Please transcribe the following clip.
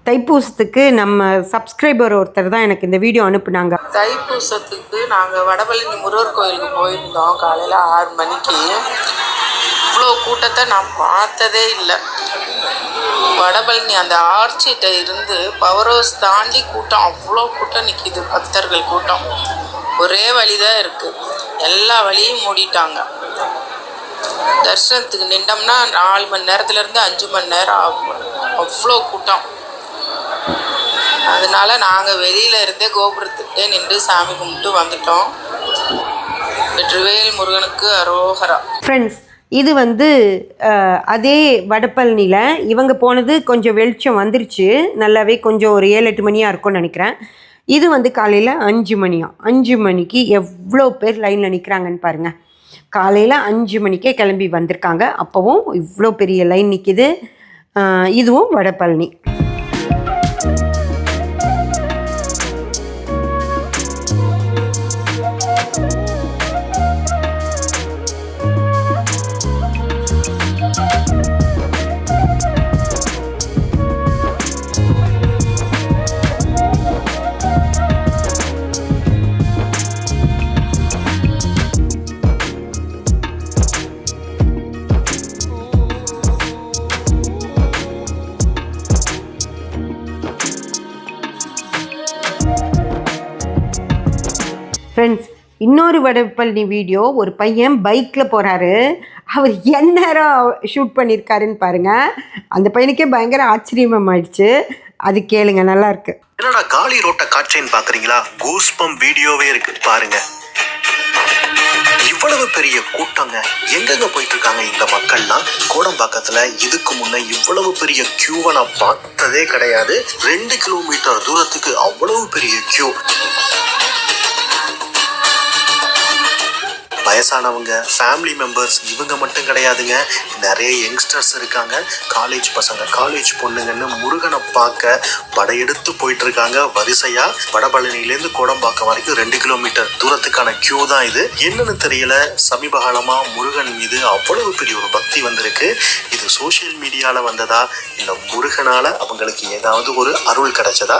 தைப்பூசத்துக்கு நம்ம சப்ஸ்கிரைபர் ஒருத்தர் தான் எனக்கு இந்த வீடியோ அனுப்புனாங்க. தைப்பூசத்துக்கு நாங்கள் வடபழனி முருகர் கோயிலுக்கு போயிருந்தோம். காலையில் 6 மணிக்கு. இவ்வளோ கூட்டத்தை நான் பார்த்ததே இல்லை. வடபழனி அந்த ஆர்ச்சிட்ட இருந்து பவர் ஹவுஸ் தாண்டி கூட்டம், அவ்வளோ கூட்டம் நிற்கிது. பக்தர்கள் கூட்டம் ஒரே வழி தான் இருக்குது. எல்லா வழியும் மூடிட்டாங்க. தரிசனத்துக்கு நின்றோம்னா 4 மணி நேரத்துலேருந்து 5 மணி நேரம் ஆகும். அவ்வளோ கூட்டம். அதனால நாங்கள் வெளியில் இருந்தே கோபுரத்துக்கிட்டே நின்று சாமி கும்பிட்டு வந்துட்டோம். வெற்றிவேல் முருகனுக்கு அரோகரா. ஃப்ரெண்ட்ஸ், இது அதே வடபழனியில் இவங்க போனது கொஞ்சம் வெளிச்சம் வந்துருச்சு. நல்லாவே கொஞ்சம் ஒரு 7-8 மணியாக இருக்கும்னு நினைக்கிறேன். இது காலையில் 5 மணியா. 5 மணிக்கு எவ்வளோ பேர் லைனில் நிற்கிறாங்கன்னு பாருங்கள். காலையில் 5 மணிக்கே கிளம்பி வந்திருக்காங்க. அப்போவும் இவ்வளோ பெரிய லைன் நிற்கிது. இதுவும் வடபழனி. ஃப்ரெண்ட்ஸ், இன்னொரு வடபழனி வீடியோ. ஒரு பையன் பைக்கில் போகிறாரு. அவர் என்ன நேரம் ஷூட் பண்ணியிருக்காருன்னு பாருங்கள். அந்த பையனுக்கே பயங்கர ஆச்சரியமாயிடுச்சு. அது கேளுங்க, நல்லா இருக்கு. என்னடா காலி ரோட்டை காட்சின்னு பார்க்குறீங்களா? கூஸ்பம் வீடியோவே இருக்கு பாருங்க. இவ்வளவு பெரிய கூட்டங்க. எங்கெங்க போயிட்டு இருக்காங்க இந்த மக்கள்லாம்? கோடம்பாக்கத்துல இதுக்கு முன்ன இவ்வளவு பெரிய கியூவை நான் பார்த்ததே கிடையாது. 2 கிலோமீட்டர் தூரத்துக்கு அவ்வளவு பெரிய கியூ. வயசானவங்க, ஃபேமிலி மெம்பர்ஸ் இவங்க மட்டும் கிடையாதுங்க. நிறைய யங்ஸ்டர்ஸ் இருக்காங்க. காலேஜ் பசங்க, காலேஜ் பொண்ணுங்கன்னு முருகனை பார்க்க படையெடுத்து போயிட்டு இருக்காங்க வரிசையா. வடபழனிலேருந்து கோடம்பாக்கம் வரைக்கும் 2 கிலோமீட்டர் தூரத்துக்கான கியூ தான் இது. என்னன்னு தெரியல, சமீப காலமா முருகன் மீது அவ்வளவு பெரிய ஒரு பக்தி வந்திருக்கு. இது சோசியல் மீடியால வந்ததா, இல்ல முருகனால அவங்களுக்கு ஏதாவது ஒரு அருள் கிடைச்சதா?